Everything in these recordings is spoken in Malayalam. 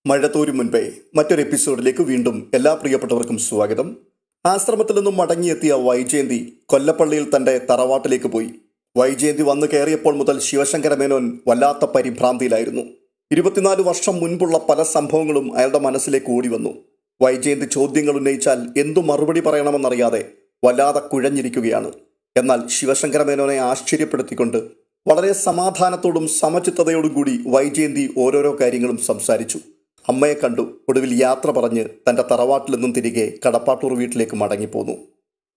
മഴ തോരും മുൻപേ മറ്റൊരു എപ്പിസോഡിലേക്ക് വീണ്ടും എല്ലാ പ്രിയപ്പെട്ടവർക്കും സ്വാഗതം. ആശ്രമത്തിൽ നിന്നും മടങ്ങിയെത്തിയ വൈജയന്തി കൊല്ലപ്പള്ളിയിൽ തന്റെ തറവാട്ടിലേക്ക് പോയി. വൈജയന്തി വന്നു കയറിയപ്പോൾ മുതൽ ശിവശങ്കര മേനോൻ വല്ലാത്ത പരിഭ്രാന്തിയിലായിരുന്നു. 24 വർഷം മുൻപുള്ള പല സംഭവങ്ങളും അയാളുടെ മനസ്സിലേക്ക് ഓടി വന്നു. വൈജയന്തി ചോദ്യങ്ങൾ ഉന്നയിച്ചാൽ എന്തു മറുപടി പറയണമെന്നറിയാതെ വല്ലാതെ കുഴഞ്ഞിരിക്കുകയാണ്. എന്നാൽ ശിവശങ്കര മേനോനെ ആശ്ചര്യപ്പെടുത്തിക്കൊണ്ട് വളരെ സമാധാനത്തോടും സമചിത്തതയോടും കൂടി വൈജയന്തി ഓരോരോ കാര്യങ്ങളും സംസാരിച്ചു. അമ്മയെ കണ്ടു. ഒടുവിൽ യാത്ര പറഞ്ഞ് തൻ്റെ തറവാട്ടിൽ നിന്നും തിരികെ കടപ്പാട്ടൂർ വീട്ടിലേക്ക് മടങ്ങിപ്പോന്നു.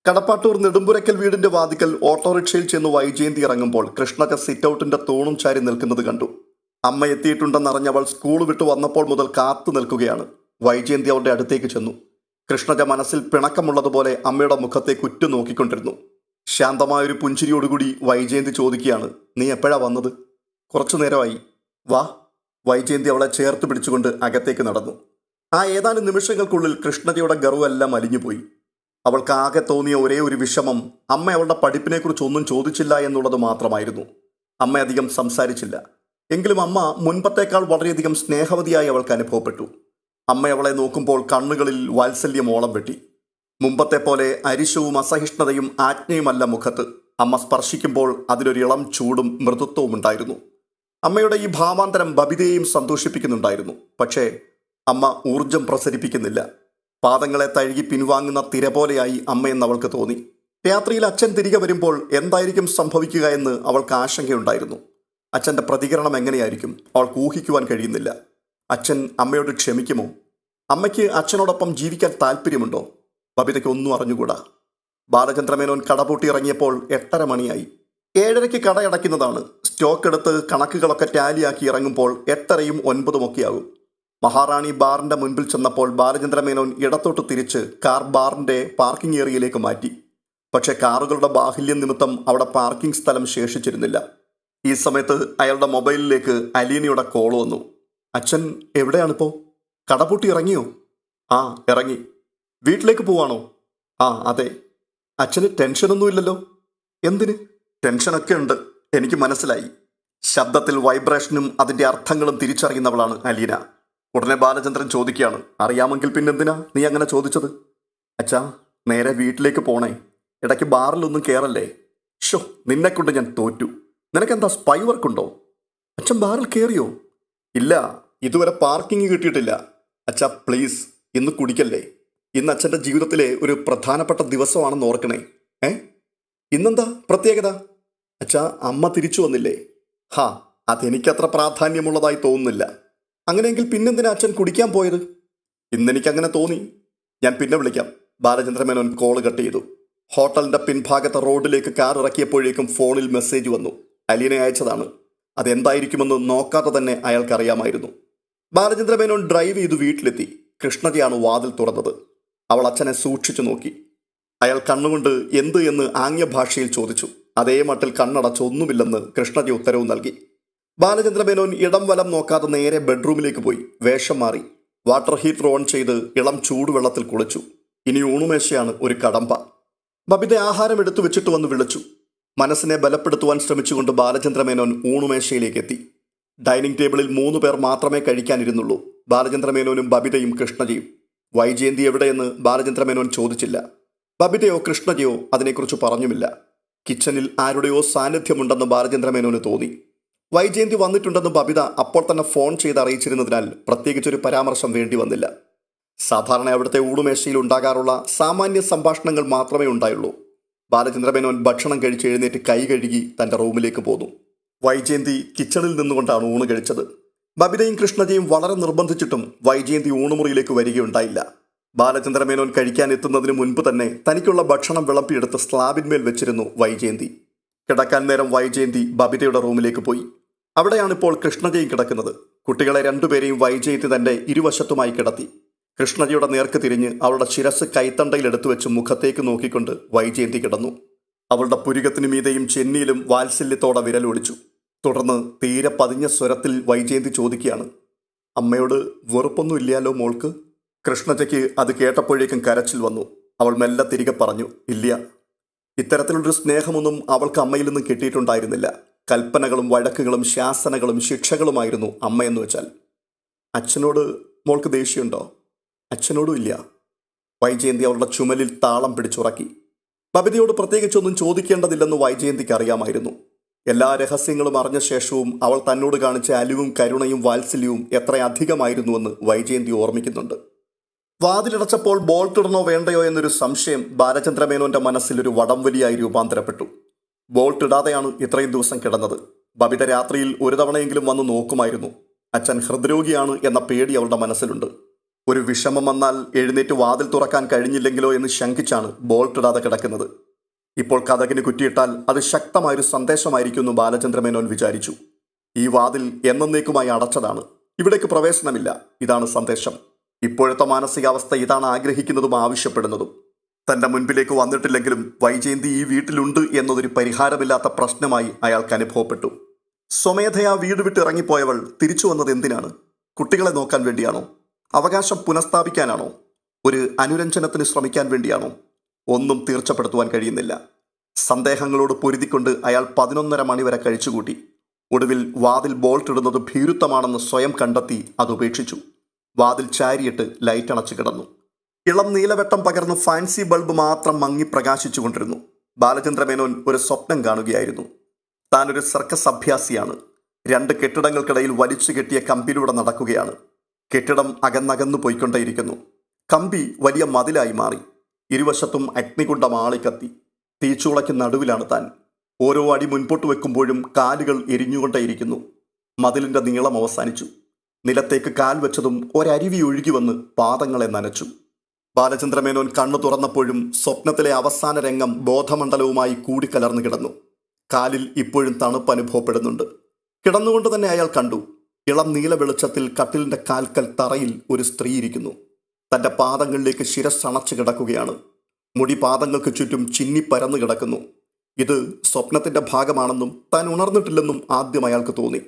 കടപ്പാട്ടൂർ നെടുമ്പുരക്കൽ വീടിന്റെ വാതിക്കൽ ഓട്ടോറിക്ഷയിൽ ചെന്ന് വൈജയന്തി ഇറങ്ങുമ്പോൾ കൃഷ്ണജ സിറ്റൗട്ടിന്റെ തൂണും ചാരി നിൽക്കുന്നത് കണ്ടു. അമ്മ എത്തിയിട്ടുണ്ടെന്നറിഞ്ഞവൾ സ്കൂൾ വിട്ടു വന്നപ്പോൾ മുതൽ കാത്തു നിൽക്കുകയാണ്. വൈജയന്തി അവളുടെ അടുത്തേക്ക് ചെന്നു. കൃഷ്ണജ മനസ്സിൽ പിണക്കമുള്ളതുപോലെ അമ്മയുടെ മുഖത്തേക്ക് ഉറ്റു നോക്കിക്കൊണ്ടിരുന്നു. ശാന്തമായൊരു പുഞ്ചിരിയോടുകൂടി വൈജയന്തി ചോദിക്കുകയാണ്, നീ എപ്പോഴാ വന്നത്? കുറച്ചു നേരമായി. വാ. വൈജയന്തി അവളെ ചേർത്ത് പിടിച്ചുകൊണ്ട് അകത്തേക്ക് നടന്നു. ആ ഏതാനും നിമിഷങ്ങൾക്കുള്ളിൽ കൃഷ്ണജയുടെ ഗർവെല്ലാം അലിഞ്ഞുപോയി. അവൾക്ക് ആകെ തോന്നിയ ഒരേ ഒരു വിഷമം അമ്മ അവളുടെ പഠിപ്പിനെക്കുറിച്ച് ഒന്നും ചോദിച്ചില്ല എന്നുള്ളത് മാത്രമായിരുന്നു. അമ്മ അധികം സംസാരിച്ചില്ല. എങ്കിലും അമ്മ മുൻപത്തേക്കാൾ വളരെയധികം സ്നേഹവതിയായി അവൾക്ക് അനുഭവപ്പെട്ടു. അമ്മ അവളെ നോക്കുമ്പോൾ കണ്ണുകളിൽ വാത്സല്യം ഓളം വെട്ടി. മുമ്പത്തെ പോലെ അരിശവും അസഹിഷ്ണുതയും ആജ്ഞയുമല്ല മുഖത്ത്. അമ്മ സ്പർശിക്കുമ്പോൾ അതിലൊരു ഇളം ചൂടും മൃദുത്വവും ഉണ്ടായിരുന്നു. അമ്മയുടെ ഈ ഭാവാന്തരം ബബിതയെയും സന്തോഷിപ്പിക്കുന്നുണ്ടായിരുന്നു. പക്ഷേ അമ്മ ഊർജം പ്രസരിപ്പിക്കുന്നില്ല. പാദങ്ങളെ തഴുകി പിൻവാങ്ങുന്ന തിര പോലെയായി അമ്മയെന്ന് അവൾക്ക് തോന്നി. രാത്രിയിൽ അച്ഛൻ തിരികെ വരുമ്പോൾ എന്തായിരിക്കും സംഭവിക്കുക എന്ന് അവൾക്ക് ആശങ്കയുണ്ടായിരുന്നു. അച്ഛൻ്റെ പ്രതികരണം എങ്ങനെയായിരിക്കും അവൾക്ക് ഊഹിക്കുവാൻ കഴിയുന്നില്ല. അച്ഛൻ അമ്മയോട് ക്ഷമിക്കുമോ? അമ്മയ്ക്ക് അച്ഛനോടൊപ്പം ജീവിക്കാൻ താല്പര്യമുണ്ടോ? ബബിതയ്ക്ക് ഒന്നും അറിഞ്ഞുകൂടാ. ബാലചന്ദ്രമേനോൻ കടപൂട്ടി ഇറങ്ങിയപ്പോൾ 8:30 മണിയായി. 7:30 കടയടയ്ക്കുന്നതാണ്. സ്റ്റോക്ക് എടുത്ത് കണക്കുകളൊക്കെ ടാലിയാക്കി ഇറങ്ങുമ്പോൾ 8:30 9 ആകും. മഹാറാണി ബാറിന്റെ മുൻപിൽ ചെന്നപ്പോൾ ബാലചന്ദ്രമേനോൻ ഇടത്തോട്ട് തിരിച്ച് കാർ ബാറിന്റെ പാർക്കിംഗ് ഏരിയയിലേക്ക് മാറ്റി. പക്ഷേ കാറുകളുടെ ബാഹുല്യം നിമിത്തം അവിടെ പാർക്കിംഗ് സ്ഥലം ശേഷിച്ചിരുന്നില്ല. ഈ സമയത്ത് അയാളുടെ മൊബൈലിലേക്ക് അലീനയുടെ കോൾ വന്നു. അച്ഛൻ എവിടെയാണിപ്പോൾ? കടപൂട്ടി ഇറങ്ങിയോ? ആ, ഇറങ്ങി. വീട്ടിലേക്ക് പോവാണോ? ആ, അതെ. അച്ഛന് ടെൻഷനൊന്നുമില്ലല്ലോ? എന്തിന്? ടെൻഷനൊക്കെ ഉണ്ട്, എനിക്ക് മനസ്സിലായി. ശബ്ദത്തിൽ വൈബ്രേഷനും അതിൻ്റെ അർത്ഥങ്ങളും തിരിച്ചറിയുന്നവളാണ് അലീന. ഉടനെ ബാലചന്ദ്രൻ ചോദിക്കുകയാണ്, അറിയാമെങ്കിൽ പിന്നെന്തിനാ നീ അങ്ങനെ ചോദിച്ചത്? അച്ഛാ, നേരെ വീട്ടിലേക്ക് പോണേ. ഇടയ്ക്ക് ബാറിലൊന്നും കയറല്ലേ. ഷോ, നിന്നെക്കൊണ്ട് ഞാൻ തോറ്റു. നിനക്കെന്താ സ്പൈ വർക്കുണ്ടോ? അച്ഛൻ ബാറിൽ കയറിയോ? ഇല്ല, ഇതുവരെ പാർക്കിംഗ് കിട്ടിയിട്ടില്ല. അച്ഛാ പ്ലീസ്, ഇന്ന് കുടിക്കല്ലേ. ഇന്ന് അച്ഛൻ്റെ ജീവിതത്തിലെ ഒരു പ്രധാനപ്പെട്ട ദിവസമാണെന്ന് ഓർക്കണേ. ഇന്നെന്താ പ്രത്യേകത? അച്ഛാ, അമ്മ തിരിച്ചു വന്നില്ലേ? ഹാ, അതെനിക്കത്ര പ്രാധാന്യമുള്ളതായി തോന്നുന്നില്ല. അങ്ങനെയെങ്കിൽ പിന്നെന്തിനാ അച്ഛൻ കുടിക്കാൻ പോയത്? ഇന്നെനിക്കങ്ങനെ തോന്നി. ഞാൻ പിന്നെ വിളിക്കാം. ബാലചന്ദ്രമേനോൻ കോള് കട്ട് ചെയ്തു. ഹോട്ടലിൻ്റെ പിൻഭാഗത്തെ റോഡിലേക്ക് കാർ ഇറക്കിയപ്പോഴേക്കും ഫോണിൽ മെസ്സേജ് വന്നു. അലീന അയച്ചതാണ്. അതെന്തായിരിക്കുമെന്ന് നോക്കാതെ തന്നെ അയാൾക്കറിയാമായിരുന്നു. ബാലചന്ദ്രമേനോൻ ഡ്രൈവ് ചെയ്തു വീട്ടിലെത്തി. കൃഷ്ണജയാണ് വാതിൽ തുറന്നത്. അവൾ അച്ഛനെ സൂക്ഷിച്ചു നോക്കി. അയാൾ കണ്ണുകൊണ്ട് എന്ത് എന്ന് ആംഗ്യഭാഷയിൽ ചോദിച്ചു. അതേ മട്ടിൽ കണ്ണടച്ച് ഒന്നുമില്ലെന്ന് കൃഷ്ണജി ഉത്തരവ് നൽകി. ബാലചന്ദ്രമേനോൻ ഇടം വലം നോക്കാതെ നേരെ ബെഡ്റൂമിലേക്ക് പോയി. വേഷം മാറി വാട്ടർ ഹീറ്റർ ഓൺ ചെയ്ത് ഇളം ചൂടുവെള്ളത്തിൽ കുളിച്ചു. ഇനി ഊണുമേശയാണ് ഒരു കടമ്പ. ബബിത ആഹാരം എടുത്തു വെച്ചിട്ട് വന്ന് വിളിച്ചു. മനസ്സിനെ ബലപ്പെടുത്തുവാൻ ശ്രമിച്ചുകൊണ്ട് ബാലചന്ദ്രമേനോൻ ഊണുമേശയിലേക്ക് എത്തി. ഡൈനിങ് ടേബിളിൽ 3 പേർ മാത്രമേ കഴിക്കാനിരുന്നുള്ളൂ. ബാലചന്ദ്രമേനോനും ബബിതയും കൃഷ്ണജിയും. വൈജയന്തി എവിടെയെന്ന് ബാലചന്ദ്രമേനോൻ ചോദിച്ചില്ല. ബബിതയോ കൃഷ്ണജിയോ അതിനെക്കുറിച്ച് പറഞ്ഞുമില്ല. കിച്ചണിൽ ആരുടെയോ സാന്നിധ്യമുണ്ടെന്ന് ബാലചന്ദ്രമേനോന് തോന്നി. വൈജയന്തി വന്നിട്ടുണ്ടെന്ന് ബബിത അപ്പോൾ തന്നെ ഫോൺ ചെയ്ത് അറിയിച്ചിരുന്നതിനാൽ പ്രത്യേകിച്ചൊരു പരാമർശം വേണ്ടി വന്നില്ല. സാധാരണ അവിടുത്തെ ഊണുമേശയിൽ ഉണ്ടാകാറുള്ള സാമാന്യ സംഭാഷണങ്ങൾ മാത്രമേ ഉണ്ടായുള്ളൂ. ബാലചന്ദ്രമേനോൻ ഭക്ഷണം കഴിച്ച് എഴുന്നേറ്റ് കൈ കഴുകി തൻ്റെ റൂമിലേക്ക് പോന്നു. വൈജയന്തി കിച്ചണിൽ നിന്നുകൊണ്ടാണ് ഊണ് കഴിച്ചത്. ബബിതയും കൃഷ്ണജയും വളരെ നിർബന്ധിച്ചിട്ടും വൈജയന്തി ഊണുമുറിയിലേക്ക് വരികയുണ്ടായില്ല. ബാലചന്ദ്രമേനോൻ കഴിക്കാൻ എത്തുന്നതിന് മുൻപ് തന്നെ തനിക്കുള്ള ഭക്ഷണം വിളമ്പിയെടുത്ത് സ്ലാബിന്മേൽ വെച്ചിരുന്നു വൈജയന്തി. കിടക്കാൻ നേരം വൈജയന്തി ബബിതയുടെ റൂമിലേക്ക് പോയി. അവിടെയാണിപ്പോൾ കൃഷ്ണജയും കിടക്കുന്നത്. കുട്ടികളെ 2 പേരെയും വൈജയന്തി തൻ്റെ ഇരുവശത്തുമായി കിടത്തി. കൃഷ്ണജയുടെ നേർക്ക് തിരിഞ്ഞ് അവളുടെ ശിരസ് കൈത്തണ്ടയിൽ എടുത്തു വെച്ച് മുഖത്തേക്ക് നോക്കിക്കൊണ്ട് വൈജയന്തി കിടന്നു. അവളുടെ പുരികത്തിനു മീതെയും ചെന്നിയിലും വാത്സല്യത്തോടെ വിരലൊടിച്ചു. തുടർന്ന് തീരെ പതിഞ്ഞ സ്വരത്തിൽ വൈജയന്തി ചോദിക്കുകയാണ്, അമ്മയോട് വെറുപ്പൊന്നും ഇല്ലല്ലോ മോൾക്ക്? കൃഷ്ണജയ്ക്ക് അത് കേട്ടപ്പോഴേക്കും കരച്ചിൽ വന്നു. അവൾ മെല്ലെ തിരികെ പറഞ്ഞു, ഇല്ല. ഇത്തരത്തിലുള്ളൊരു സ്നേഹമൊന്നും അവൾക്ക് അമ്മയിൽ നിന്നും കിട്ടിയിട്ടുണ്ടായിരുന്നില്ല. കൽപ്പനകളും വഴക്കുകളും ശാസനകളും ശിക്ഷകളുമായിരുന്നു അമ്മയെന്ന് വെച്ചാൽ. അച്ഛനോട് മോൾക്ക് ദേഷ്യമുണ്ടോ? അച്ഛനോടും ഇല്ല. വൈജയന്തി അവളുടെ ചുമലിൽ താളം പിടിച്ചുറക്കി. ബബിതയോട് പ്രത്യേകിച്ചൊന്നും ചോദിക്കേണ്ടതില്ലെന്ന് വൈജയന്തിക്ക് അറിയാമായിരുന്നു. എല്ലാ രഹസ്യങ്ങളും അറിഞ്ഞ ശേഷവും അവൾ തന്നോട് കാണിച്ച അലിവും കരുണയും വാത്സല്യവും എത്ര അധികമായിരുന്നുവെന്ന് വൈജയന്തി ഓർമ്മിക്കുന്നുണ്ട്. വാതിലടച്ചപ്പോൾ ബോൾട്ട് ഇടണോ വേണ്ടയോ എന്നൊരു സംശയം ബാലചന്ദ്രമേനോന്റെ മനസ്സിൽ ഒരു വടംവലിയായി രൂപാന്തരപ്പെട്ടു. ബോൾട്ട് ഇടാതെയാണ് ഇത്രയും ദിവസം കിടന്നത്. ബബിത രാത്രിയിൽ ഒരു തവണയെങ്കിലും വന്ന് നോക്കുമായിരുന്നു. അച്ഛൻ ഹൃദ്രോഗിയാണ് എന്ന പേടി അവളുടെ മനസ്സിലുണ്ട്. ഒരു വിഷമം വന്നാൽ എഴുന്നേറ്റ് വാതിൽ തുറക്കാൻ കഴിഞ്ഞില്ലെങ്കിലോ എന്ന് ശങ്കിച്ചാണ് ബോൾട്ട് ഇടാതെ കിടക്കുന്നത്. ഇപ്പോൾ കതകിന് കുറ്റിയിട്ടാൽ അത് ശക്തമായൊരു സന്ദേശമായിരിക്കുമെന്ന് ബാലചന്ദ്രമേനോൻ വിചാരിച്ചു. ഈ വാതിൽ എന്നേക്കുമായി അടച്ചതാണ്. ഇവിടേക്ക് പ്രവേശനമില്ല. ഇതാണ് സന്ദേശം. ഇപ്പോഴത്തെ മാനസികാവസ്ഥ ഇതാണ് ആഗ്രഹിക്കുന്നതും ആവശ്യപ്പെടുന്നതും. തന്റെ മുൻപിലേക്ക് വന്നിട്ടില്ലെങ്കിലും വൈജയന്തി ഈ വീട്ടിലുണ്ട് എന്നതൊരു പരിഹാരമില്ലാത്ത പ്രശ്നമായി അയാൾക്ക് അനുഭവപ്പെട്ടു. സ്വമേധയാ വീട് വിട്ട് ഇറങ്ങിപ്പോയവൾ തിരിച്ചു വന്നത് എന്തിനാണ്? കുട്ടികളെ നോക്കാൻ വേണ്ടിയാണോ? അവകാശം പുനഃസ്ഥാപിക്കാനാണോ? ഒരു അനുരഞ്ജനത്തിന് ശ്രമിക്കാൻ വേണ്ടിയാണോ? ഒന്നും തീർച്ചപ്പെടുത്തുവാൻ കഴിയുന്നില്ല. സന്ദേഹങ്ങളോട് പൊരുതിക്കൊണ്ട് അയാൾ 11:30 മണി വരെ കഴിച്ചുകൂട്ടി. ഒടുവിൽ വാതിൽ ബോൾട്ട് ഇടുന്നത് ഭീരുത്വമാണെന്ന് സ്വയം കണ്ടെത്തി അതുപേക്ഷിച്ചു. വാതിൽ ചാരിയിട്ട് ലൈറ്റ് അണച്ചു കിടന്നു. ഇളം നീലവെട്ടം പകർന്ന് ഫാൻസി ബൾബ് മാത്രം മങ്ങി പ്രകാശിച്ചു കൊണ്ടിരുന്നു. ബാലചന്ദ്രമേനോൻ ഒരു സ്വപ്നം കാണുകയായിരുന്നു. താനൊരു സർക്കസ് അഭ്യാസിയാണ്. 2 കെട്ടിടങ്ങൾക്കിടയിൽ വലിച്ചു കെട്ടിയ കമ്പിലൂടെ നടക്കുകയാണ്. കെട്ടിടം അകന്നകന്നു പോയിക്കൊണ്ടേയിരിക്കുന്നു. കമ്പി വലിയ മതിലായി മാറി. ഇരുവശത്തും അഗ്നികുണ്ഡം ആളിക്കത്തി. തീച്ചൂളയ്ക്ക് നടുവിലാണ് താൻ. ഓരോ അടി മുൻപോട്ട് വെക്കുമ്പോഴും കാലുകൾ എരിഞ്ഞുകൊണ്ടേയിരിക്കുന്നു. മതിലിന്റെ നീളം അവസാനിച്ചു. നിലത്തേക്ക് കാൽ വെച്ചതും ഒരരുവി ഒഴുകി വന്ന് പാദങ്ങളെ നനച്ചു. ബാലചന്ദ്രമേനോൻ കണ്ണു തുറന്നപ്പോഴും സ്വപ്നത്തിലെ അവസാന രംഗം ബോധമണ്ഡലവുമായി കൂടിക്കലർന്നു കിടന്നു. കാലിൽ ഇപ്പോഴും തണുപ്പ് അനുഭവപ്പെടുന്നുണ്ട്. കിടന്നുകൊണ്ട് തന്നെ അയാൾ കണ്ടു. ഇളം നീല വെളിച്ചത്തിൽ കട്ടിലിന്റെ കാൽക്കൽ തറയിൽ ഒരു സ്ത്രീ ഇരിക്കുന്നു. തന്റെ പാദങ്ങളിലേക്ക് ശിരസ്സണച്ചു കിടക്കുകയാണ്. മുടി പാദങ്ങൾക്ക് ചുറ്റും ചിന്നി പരന്നു കിടക്കുന്നു. ഇത് സ്വപ്നത്തിന്റെ ഭാഗമാണെന്നും താൻ ഉണർന്നിട്ടില്ലെന്നും ആദ്യം അയാൾക്ക് തോന്നി.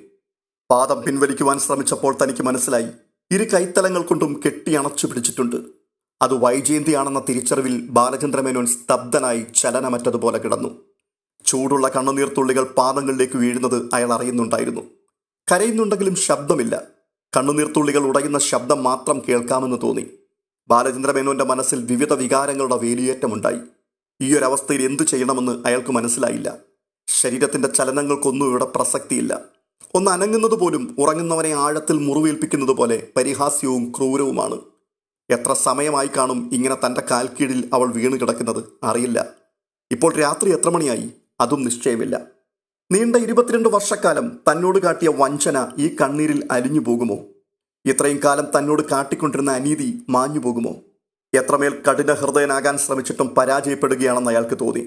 പാദം പിൻവലിക്കുവാൻ ശ്രമിച്ചപ്പോൾ തനിക്ക് മനസ്സിലായി, 2 കൈത്തലങ്ങൾ കൊണ്ടും കെട്ടിയണച്ചു പിടിച്ചിട്ടുണ്ട്. അത് വൈജയന്തിയാണെന്ന തിരിച്ചറിവിൽ ബാലചന്ദ്രമേനോൻ സ്തബ്ധനായി ചലനമറ്റതുപോലെ കിടന്നു. ചൂടുള്ള കണ്ണുനീർത്തുള്ളികൾ പാദങ്ങളിലേക്ക് വീഴുന്നത് അയാൾ അറിയുന്നുണ്ടായിരുന്നു. കരയുന്നുണ്ടെങ്കിലും ശബ്ദമില്ല. കണ്ണുനീർത്തുള്ളികൾ ഉടയുന്ന ശബ്ദം മാത്രം കേൾക്കാമെന്ന് തോന്നി. ബാലചന്ദ്രമേനോന്റെ മനസ്സിൽ വിവിധ വികാരങ്ങളുടെ വേലിയേറ്റമുണ്ടായി. ഈയൊരവസ്ഥയിൽ എന്തു ചെയ്യണമെന്ന് അയാൾക്ക് മനസ്സിലായില്ല. ശരീരത്തിന്റെ ചലനങ്ങൾക്കൊന്നും ഇവിടെ പ്രസക്തിയില്ല. ഒന്ന് അനങ്ങുന്നത് പോലും ഉറങ്ങുന്നവനെ ആഴത്തിൽ മുറിവേൽപ്പിക്കുന്നത് പോലെ പരിഹാസ്യവും ക്രൂരവുമാണ്. എത്ര സമയമായി കാണും ഇങ്ങനെ തൻ്റെ കാൽക്കീഴിൽ അവൾ വീണ് കിടക്കുന്നത്? അറിയില്ല. ഇപ്പോൾ രാത്രി എത്ര മണിയായി? അതും നിശ്ചയമില്ല. നീണ്ട 22 വർഷക്കാലം തന്നോട് കാട്ടിയ വഞ്ചന ഈ കണ്ണീരിൽ അലിഞ്ഞു പോകുമോ? ഇത്രയും കാലം തന്നോട് കാട്ടിക്കൊണ്ടിരുന്ന അനീതി മാഞ്ഞു പോകുമോ? എത്രമേൽ കഠിന ഹൃദയനാകാൻ ശ്രമിച്ചിട്ടും പരാജയപ്പെടുകയാണെന്ന് അയാൾക്ക് തോന്നി.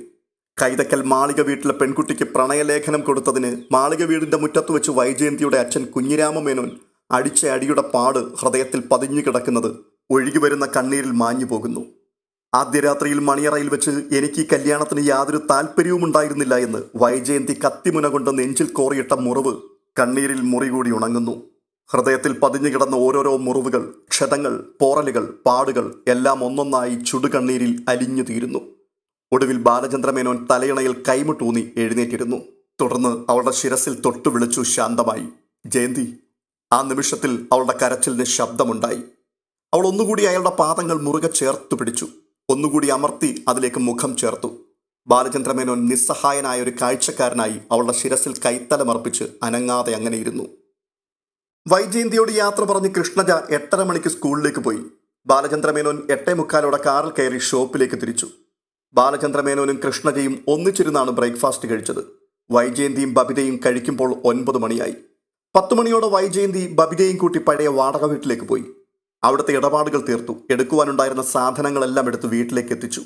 കൈതക്കൽ മാളിക വീട്ടിലെ പെൺകുട്ടിക്ക് പ്രണയലേഖനം കൊടുത്തതിന് മാളിക വീടിന്റെ മുറ്റത്ത് വെച്ച് വൈജയന്തിയുടെ അച്ഛൻ കുഞ്ഞിരാമമേനോൻ അടിച്ച അടിയുടെ പാട് ഹൃദയത്തിൽ പതിഞ്ഞു കിടക്കുന്നത് ഒഴുകി വരുന്ന കണ്ണീരിൽ മാഞ്ഞു പോകുന്നു. ആദ്യ രാത്രിയിൽ മണിയറയിൽ വെച്ച് എനിക്ക് ഈ കല്യാണത്തിന് യാതൊരു താല്പര്യവും ഉണ്ടായിരുന്നില്ല എന്ന് വൈജയന്തി കത്തിമുന കൊണ്ട് നെഞ്ചിൽ കോറിയിട്ട മുറിവ് കണ്ണീരിൽ മുറി കൂടി ഉണങ്ങുന്നു. ഹൃദയത്തിൽ പതിഞ്ഞു കിടന്ന ഓരോരോ മുറിവുകൾ, ക്ഷതങ്ങൾ, പോറലുകൾ, പാടുകൾ എല്ലാം ഒന്നൊന്നായി ചുടുകണ്ണീരിൽ അലിഞ്ഞു തീരുന്നു. ഒടുവിൽ ബാലചന്ദ്രമേനോൻ തലയിണയിൽ കൈമുട്ടൂന്നി എഴുന്നേറ്റിരുന്നു. തുടർന്ന് അവളുടെ ശിരസിൽ തൊട്ടു വിളിച്ചു ശാന്തമായി, ജയന്തി. ആ നിമിഷത്തിൽ അവളുടെ കരച്ചിലിന് ശബ്ദമുണ്ടായി. അവൾ ഒന്നുകൂടി അയാളുടെ പാദങ്ങൾ മുറുകെ ചേർത്തു പിടിച്ചു. ഒന്നുകൂടി അമർത്തി അതിലേക്ക് മുഖം ചേർത്തു. ബാലചന്ദ്രമേനോൻ നിസ്സഹായനായ ഒരു കാഴ്ചക്കാരനായി അവളുടെ ശിരസിൽ കൈത്തലമർപ്പിച്ച് അനങ്ങാതെ അങ്ങനെ ഇരുന്നു. വൈജയന്തിയോട് യാത്ര പറഞ്ഞ് കൃഷ്ണജ 8:30 മണിക്ക് സ്കൂളിലേക്ക് പോയി. ബാലചന്ദ്രമേനോൻ 8:45 കാറിൽ കയറി ഷോപ്പിലേക്ക് തിരിച്ചു. ബാലചന്ദ്രമേനോനും കൃഷ്ണജയും ഒന്നിച്ചിരുന്നാണ് ബ്രേക്ക്ഫാസ്റ്റ് കഴിച്ചത്. വൈജയന്തിയും ബബിതയും കഴിക്കുമ്പോൾ 9 മണിയായി. 10 മണിയോടെ വൈജയന്തി ബബിതയും കൂട്ടി പഴയ വാടക വീട്ടിലേക്ക് പോയി. അവിടുത്തെ ഇടപാടുകൾ തീർത്തു. എടുക്കുവാനുണ്ടായിരുന്ന സാധനങ്ങളെല്ലാം എടുത്ത് വീട്ടിലേക്ക് എത്തിച്ചു.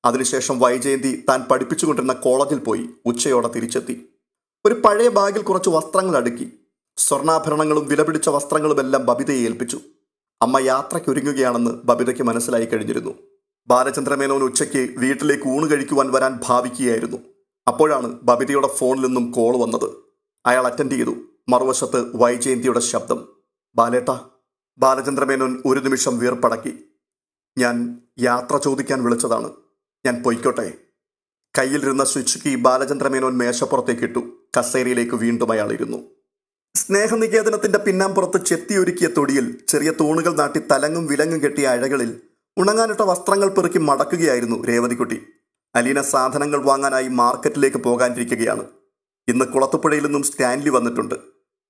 അതിനുശേഷം വൈജയന്തി താൻ പഠിപ്പിച്ചുകൊണ്ടിരുന്ന കോളേജിൽ പോയി ഉച്ചയോടെ തിരിച്ചെത്തി. ഒരു പഴയ ബാഗിൽ കുറച്ച് വസ്ത്രങ്ങൾ അടുക്കി. സ്വർണ്ണാഭരണങ്ങളും വിലപിടിച്ച വസ്ത്രങ്ങളുമെല്ലാം ബബിതയെ ഏൽപ്പിച്ചു. അമ്മ യാത്രയ്ക്കൊരുങ്ങുകയാണെന്ന് ബബിതയ്ക്ക് മനസ്സിലായി കഴിഞ്ഞിരുന്നു. ബാലചന്ദ്രമേനോൻ ഉച്ചയ്ക്ക് വീട്ടിലേക്ക് ഊണ് കഴിക്കുവാൻ വരാൻ ഭാവിക്കുകയായിരുന്നു. അപ്പോഴാണ് ബബിതയുടെ ഫോണിൽ നിന്നും കോൾ വന്നത്. അയാൾ അറ്റൻഡ് ചെയ്തു. മറുവശത്ത് വൈജയന്തിയുടെ ശബ്ദം. ബാലേട്ടാ. ബാലചന്ദ്രമേനോൻ ഒരു നിമിഷം വീർപ്പടക്കി. ഞാൻ യാത്ര ചോദിക്കാൻ വിളിച്ചതാണ്. ഞാൻ പൊയ്ക്കോട്ടെ. കയ്യിലിരുന്ന സ്വിച്ച് കീ ബാലചന്ദ്രമേനോൻ മേശപ്പുറത്തേക്ക് ഇട്ടു. കസേരയിലേക്ക് വീണ്ടും അയാൾ ഇരുന്നു. സ്നേഹനികേതനത്തിന്റെ പിന്നാമ്പുറത്ത് ചെത്തിയൊരുക്കിയ തൊടിയിൽ ചെറിയ തൂണുകൾ നാട്ടി തലങ്ങും വിലങ്ങും കെട്ടിയ അഴകളിൽ ഉണങ്ങാനിട്ട വസ്ത്രങ്ങൾ പെറുക്കി മടക്കുകയായിരുന്നു രേവതിക്കുട്ടി. അലീന സാധനങ്ങൾ വാങ്ങാനായി മാർക്കറ്റിലേക്ക് പോകാനിരിക്കുകയാണ്. ഇന്ന് കുളത്തുപുഴയിൽ നിന്നും സ്റ്റാൻലി വന്നിട്ടുണ്ട്.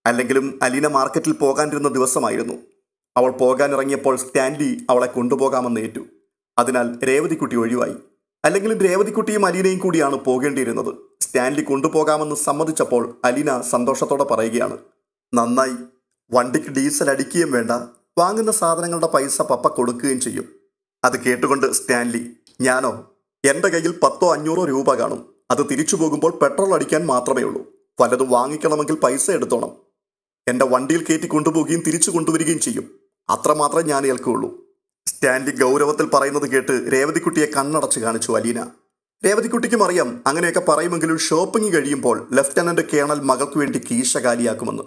അല്ലെങ്കിലും അലീന മാർക്കറ്റിൽ പോകാനിരുന്ന ദിവസമായിരുന്നു. അവൾ പോകാനിറങ്ങിയപ്പോൾ സ്റ്റാൻലി അവളെ കൊണ്ടുപോകാമെന്ന് ഏറ്റു. അതിനാൽ രേവതിക്കുട്ടി ഒഴിവായി. അല്ലെങ്കിലും രേവതിക്കുട്ടിയും അലീനയും കൂടിയാണ് പോകേണ്ടിയിരുന്നത്. സ്റ്റാൻലി കൊണ്ടുപോകാമെന്ന് സമ്മതിച്ചപ്പോൾ അലീന സന്തോഷത്തോടെ പറയുകയാണ്, നന്നായി, വണ്ടിക്ക് ഡീസൽ അടിക്കുകയും വേണ്ട, വാങ്ങുന്ന സാധനങ്ങളുടെ പൈസ പപ്പ കൊടുക്കുകയും ചെയ്യും. അത് കേട്ടുകൊണ്ട് സ്റ്റാൻലി, ഞാനോ? എൻ്റെ കയ്യിൽ 10-500 രൂപ കാണും. അത് തിരിച്ചു പോകുമ്പോൾ പെട്രോൾ അടിക്കാൻ മാത്രമേ ഉള്ളൂ. വല്ലതും വാങ്ങിക്കണമെങ്കിൽ പൈസ എടുത്തോണം. എൻ്റെ വണ്ടിയിൽ കയറ്റി കൊണ്ടുപോവുകയും തിരിച്ചു കൊണ്ടുവരികയും ചെയ്യും. അത്രമാത്രം ഞാൻ ഏൽക്കുകയുള്ളൂ. സ്റ്റാൻലി ഗൗരവത്തിൽ പറയുന്നത് കേട്ട് രേവതിക്കുട്ടിയെ കണ്ണടച്ച് കാണിച്ചു അലീന. രേവതിക്കുട്ടിക്കും അറിയാം അങ്ങനെയൊക്കെ പറയുമെങ്കിലും ഷോപ്പിംഗ് കഴിയുമ്പോൾ ലഫ്റ്റനന്റ് കേണൽ മകൾക്ക് വേണ്ടി കീശ കാലിയാക്കുമെന്ന്.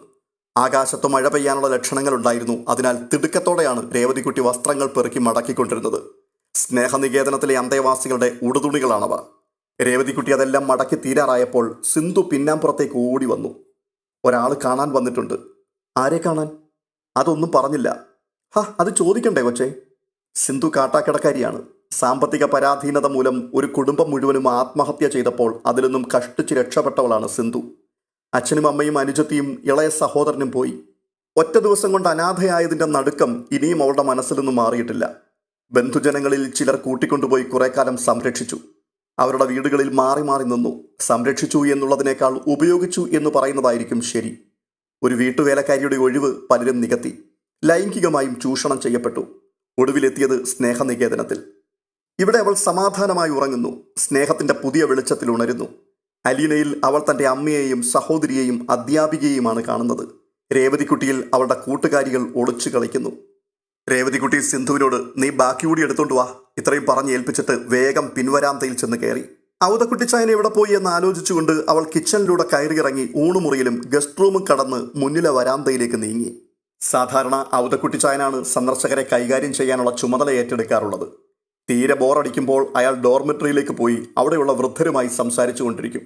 ആകാശത്ത് മഴ പെയ്യാനുള്ള ലക്ഷണങ്ങളുണ്ടായിരുന്നു. അതിനാൽ തിടുക്കത്തോടെയാണ് രേവതിക്കുട്ടി വസ്ത്രങ്ങൾ പെറുക്കി മടക്കിക്കൊണ്ടിരുന്നത്. സ്നേഹനികേതനത്തിലെ അന്തേവാസികളുടെ ഉടുതുണികളാണവ. രേവതിക്കുട്ടി അതെല്ലാം മടക്കി തീരാറായപ്പോൾ സിന്ധു പിന്നാമ്പുറത്തേക്ക് ഓടി വന്നു. ഒരാൾ കാണാൻ വന്നിട്ടുണ്ട്. ആരെ കാണാൻ? അതൊന്നും പറഞ്ഞില്ല. അത് ചോദിക്കണ്ടേ കൊച്ചേ? സിന്ധു കാട്ടാക്കടക്കാരിയാണ്. സാമ്പത്തിക പരാധീനത മൂലം ഒരു കുടുംബം മുഴുവനും ആത്മഹത്യ ചെയ്തപ്പോൾ അതിൽ നിന്നും കഷ്ടിച്ച് രക്ഷപ്പെട്ടവളാണ് സിന്ധു. അച്ഛനും അമ്മയും അനുജത്തിയും ഇളയ സഹോദരനും പോയി. ഒറ്റ ദിവസം കൊണ്ട് അനാഥയായതിൻ്റെ നടുക്കം ഇനിയും അവളുടെ മനസ്സിൽ നിന്നും മാറിയിട്ടില്ല. ബന്ധുജനങ്ങളിൽ ചിലർ കൂട്ടിക്കൊണ്ടുപോയി കുറെ കാലം സംരക്ഷിച്ചു. അവരുടെ വീടുകളിൽ മാറി മാറി നിന്നു. സംരക്ഷിച്ചു എന്നുള്ളതിനേക്കാൾ ഉപയോഗിച്ചു എന്ന് പറയുന്നതായിരിക്കും ശരി. ഒരു വീട്ടുവേലക്കാരിയുടെ ഒഴിവ് പലരും നികത്തി. ലൈംഗികമായും ചൂഷണം ചെയ്യപ്പെട്ടു. ഒടുവിലെത്തിയത് സ്നേഹനികേതനത്തിൽ. ഇവിടെ അവൾ സമാധാനമായി ഉറങ്ങുന്നു. സ്നേഹത്തിന്റെ പുതിയ വെളിച്ചത്തിൽ ഉണരുന്നു. അലീനയിൽ അവൾ തൻ്റെ അമ്മയെയും സഹോദരിയെയും അധ്യാപികയെയുമാണ് കാണുന്നത്. രേവതിക്കുട്ടിയിൽ അവളുടെ കൂട്ടുകാരികൾ ഒളിച്ചു കളിക്കുന്നു. രേവതിക്കുട്ടി സിന്ധുവിനോട്, നീ ബാക്കി കൂടി എടുത്തോണ്ട് വാ, ഇത്രയും പറഞ്ഞ് ഏൽപ്പിച്ചിട്ട് വേഗം പിൻവരാന്തയിൽ ചെന്ന് കയറി. ഔതക്കുട്ടിച്ചായനെ എവിടെ പോയി എന്ന് ആലോചിച്ചുകൊണ്ട് അവൾ കിച്ചണിലൂടെ കയറിയിറങ്ങി ഊണുമുറിയിലും ഗസ്റ്റ് റൂമും കടന്ന് മുന്നിലെ വരാന്തയിലേക്ക് നീങ്ങി. സാധാരണ ഔതക്കുട്ടിച്ചായനാണ് സന്ദർശകരെ കൈകാര്യം ചെയ്യാനുള്ള ചുമതല ഏറ്റെടുക്കാറുള്ളത്. തീരെ ബോറടിക്കുമ്പോൾ അയാൾ ഡോർമെട്രിയിലേക്ക് പോയി അവിടെയുള്ള വൃദ്ധരുമായി സംസാരിച്ചു കൊണ്ടിരിക്കും.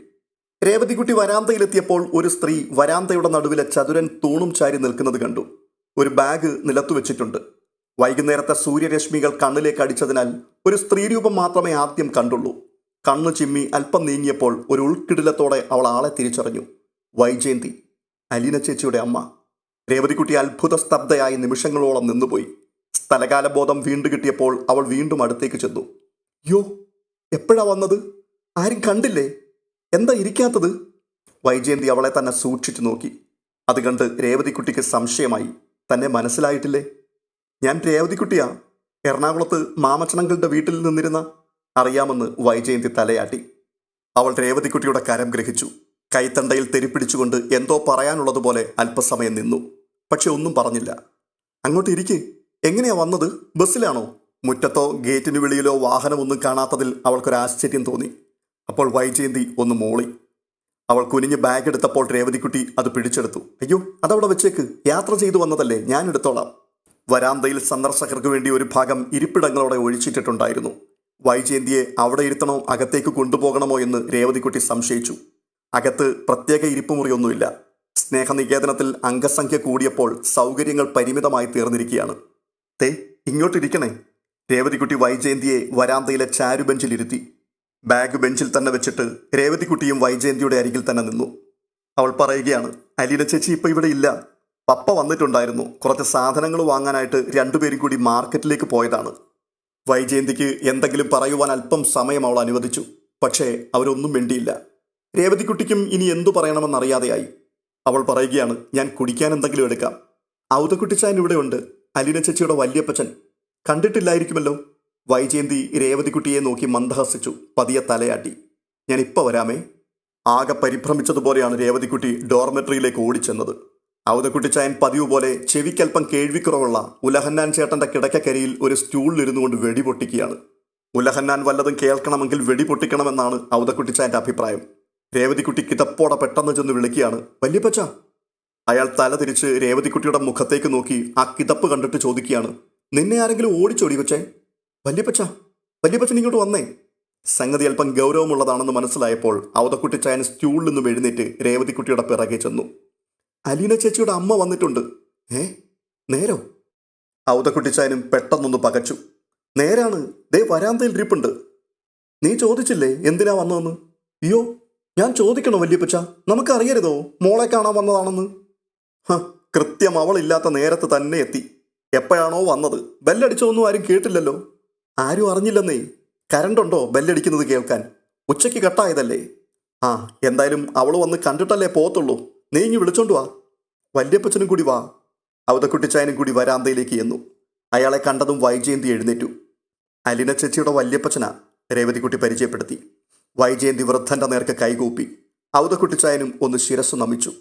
രേവതിക്കുട്ടി വരാന്തയിലെത്തിയപ്പോൾ ഒരു സ്ത്രീ വരാന്തയുടെ നടുവിലെ ചതുരൻ തൂണും ചാരി നിൽക്കുന്നത് കണ്ടു. ഒരു ബാഗ് നിലത്തു വെച്ചിട്ടുണ്ട്. വൈകുന്നേരത്തെ സൂര്യരശ്മികൾ കണ്ണിലേക്ക് അടിച്ചതിനാൽ ഒരു സ്ത്രീരൂപം മാത്രമേ ആദ്യം കണ്ടുള്ളൂ. കണ്ണു ചിമ്മി അല്പം നീങ്ങിയപ്പോൾ ഒരു ഉൾക്കിടിലത്തോടെ അവൾ ആളെ തിരിച്ചറിഞ്ഞു. വൈജയന്തി, അലീന ചേച്ചിയുടെ അമ്മ. രേവതിക്കുട്ടി അത്ഭുത സ്തബ്ധയായി നിമിഷങ്ങളോളം നിന്നുപോയി. സ്ഥലകാലബോധം വീണ്ടു കിട്ടിയപ്പോൾ അവൾ വീണ്ടും അടുത്തേക്ക് ചെന്നു. യോ, എപ്പോഴാ വന്നത്? ആരും കണ്ടില്ലേ? എന്താ ഇരിക്കാത്തത്? വൈജയന്തി അവളെ തന്നെ സൂക്ഷിച്ചു നോക്കി. അത് കണ്ട് രേവതിക്കുട്ടിക്ക് സംശയമായി. തന്നെ മനസ്സിലായിട്ടില്ലേ? ഞാൻ രേവതിക്കുട്ടിയാ, എറണാകുളത്ത് മാമച്ചണങ്ങളുടെ വീട്ടിൽ നിന്നിരുന്ന. അറിയാമെന്ന് വൈജയന്തി തലയാട്ടി. അവൾ രേവതിക്കുട്ടിയുടെ കരം ഗ്രഹിച്ചു. കൈത്തണ്ടയിൽ തെരിപ്പിടിച്ചുകൊണ്ട് എന്തോ പറയാനുള്ളതുപോലെ അല്പസമയം നിന്നു. പക്ഷെ ഒന്നും പറഞ്ഞില്ല. അങ്ങോട്ട് ഇരിക്ക്. എങ്ങനെയാ വന്നത്? ബസ്സിലാണോ? മുറ്റത്തോ ഗേറ്റിന് വെളിയിലോ വാഹനമൊന്നും കാണാത്തതിൽ അവൾക്കൊരാശ്ചര്യം തോന്നി. അപ്പോൾ വൈജയന്തി ഒന്ന് മോളി. അവൾ കുനിഞ്ഞ് ബാഗ് എടുത്തപ്പോൾ രേവതിക്കുട്ടി അത് പിടിച്ചെടുത്തു. അയ്യോ, അതവിടെ വെച്ചേക്ക്, യാത്ര ചെയ്തു വന്നതല്ലേ, ഞാൻ എടുത്തോളാം. വരാന്തയിൽ സന്ദർശകർക്ക് വേണ്ടി ഒരു ഭാഗം ഇരിപ്പിടങ്ങളോടെ ഒഴിച്ചിട്ടിട്ടുണ്ടായിരുന്നു. വൈജയന്തിയെ അവിടെ ഇരുത്തണോ അകത്തേക്ക് കൊണ്ടുപോകണമോ എന്ന് രേവതിക്കുട്ടി സംശയിച്ചു. അകത്ത് പ്രത്യേക ഇരിപ്പുമുറിയൊന്നുമില്ല. സ്നേഹനികേതനത്തിൽ അംഗസംഖ്യ കൂടിയപ്പോൾ സൗകര്യങ്ങൾ പരിമിതമായി തീർന്നിരിക്കുകയാണ്. തേ, ഇങ്ങോട്ടിരിക്കണേ. രേവതിക്കുട്ടി വൈജയന്തിയെ വരാന്തയിലെ ചാരുബെഞ്ചിലിരുത്തി. ബാഗ് ബെഞ്ചിൽ തന്നെ വെച്ചിട്ട് രേവതിക്കുട്ടിയും വൈജയന്തിയുടെ അരികിൽ തന്നെ നിന്നു. അവൾ പറയുകയാണ്, അലീന ചേച്ചി ഇപ്പം ഇവിടെ ഇല്ല. പപ്പ വന്നിട്ടുണ്ടായിരുന്നു. കുറച്ച് സാധനങ്ങൾ വാങ്ങാനായിട്ട് രണ്ടുപേരും കൂടി മാർക്കറ്റിലേക്ക് പോയതാണ്. വൈജയന്തിക്ക് എന്തെങ്കിലും പറയുവാൻ അല്പം സമയം അവൾ അനുവദിച്ചു. പക്ഷേ അവരൊന്നും മിണ്ടിയില്ല. രേവതിക്കുട്ടിക്കും ഇനി എന്തു പറയണമെന്നറിയാതെയായി. അവൾ പറയുകയാണ്, ഞാൻ കുടിക്കാൻ എന്തെങ്കിലും എടുക്കാം. ഔതക്കുട്ടിച്ചായൻ ഇവിടെ ഉണ്ട്, അലീന ചേച്ചിയുടെ വല്യപ്പച്ചൻ. കണ്ടിട്ടില്ലായിരിക്കുമല്ലോ. വൈജയന്തി രേവതിക്കുട്ടിയെ നോക്കി മന്ദഹസിച്ചു. പതിയെ തലയാട്ടി. ഞാൻ ഇപ്പോൾ വരാമേ. ആകെ പരിഭ്രമിച്ചതുപോലെയാണ് രേവതിക്കുട്ടി ഡോർമെട്രിയിലേക്ക് ഓടിച്ചെന്നത്. ഔതക്കുട്ടിച്ചായൻ പതിവ് പോലെ ചെവിക്കൽപ്പം കേൾവിക്കുറവുള്ള ഉലഹന്നാൻ ചേട്ടന്റെ കിടക്കക്കരിയിൽ ഒരു സ്റ്റൂളിലിരുന്നു കൊണ്ട് വെടിപൊട്ടിക്കുകയാണ്. ഉലഹന്നാൻ വല്ലതും കേൾക്കണമെങ്കിൽ വെടിപൊട്ടിക്കണമെന്നാണ് ഔതക്കുട്ടിച്ചായന്റെ അഭിപ്രായം. രേവതിക്കുട്ടി കിതപ്പോടെ പെട്ടെന്ന് ചെന്ന് വിളിക്കുകയാണ്, വല്യപ്പച്ച. അയാൾ തല തിരിച്ച് രേവതിക്കുട്ടിയുടെ മുഖത്തേക്ക് നോക്കി ആ കിതപ്പ് കണ്ടിട്ട് ചോദിക്കുകയാണ്, നിന്നെ ആരെങ്കിലും ഓടിച്ചോടി കൊച്ചേ? വല്യപ്പച്ചൻ ഇങ്ങോട്ട് വന്നേ. സംഗതി അല്പം ഗൗരവമുള്ളതാണെന്ന് മനസ്സിലായപ്പോൾ ഔതക്കുട്ടിച്ചായൻ സ്റ്റൂളിൽ നിന്നും എഴുന്നേറ്റ് രേവതിക്കുട്ടിയുടെ പിറകെ ചെന്നു. അലീന ചേച്ചിയുടെ അമ്മ വന്നിട്ടുണ്ട്. ഏ നേരോ? ഔതക്കുട്ടിച്ചായനും പെട്ടെന്നൊന്ന് പകച്ചു. നേരാണ്, ദേ വരാന്തയിൽ ഇരിപ്പുണ്ട്. നീ ചോദിച്ചില്ലേ എന്തിനാ വന്നതെന്ന്? അയ്യോ, ഞാൻ ചോദിക്കണോ വല്യപ്പച്ച? നമുക്കറിയരുതോ മോളെ കാണാൻ വന്നതാണെന്ന്? കൃത്യം അവളില്ലാത്ത നേരത്ത് തന്നെ എത്തി. എപ്പോഴാണോ വന്നത് ബെല്ലടിച്ചതൊന്നും ആരും കേട്ടില്ലല്ലോ. ആരും അറിഞ്ഞില്ലെന്നേ. കരണ്ടുണ്ടോ ബെല്ലടിക്കുന്നത് കേൾക്കാൻ? ഉച്ചയ്ക്ക് കട്ടായതല്ലേ. ആ, എന്തായാലും അവൾ വന്ന് കണ്ടിട്ടല്ലേ പോകത്തുള്ളൂ. നീ ഇങ്ങ് വിളിച്ചോണ്ട് വാ. വല്യപ്പച്ചനും കൂടി വാ. ഔതക്കുട്ടിച്ചായനും കൂടി വരാന്തയിലേക്ക് ചെന്നു. അയാളെ കണ്ടതും വൈജയന്തി എഴുന്നേറ്റു. അലീന ചേച്ചിയുടെ വല്യപ്പച്ചനാ, രേവതിക്കുട്ടി പരിചയപ്പെടുത്തി. വൈജയന്തി വൃദ്ധന്റെ നേർക്ക് കൈകൂപ്പി. ഔതക്കുട്ടിച്ചായനും ഒന്ന് ശിരസ് നമിച്ചു.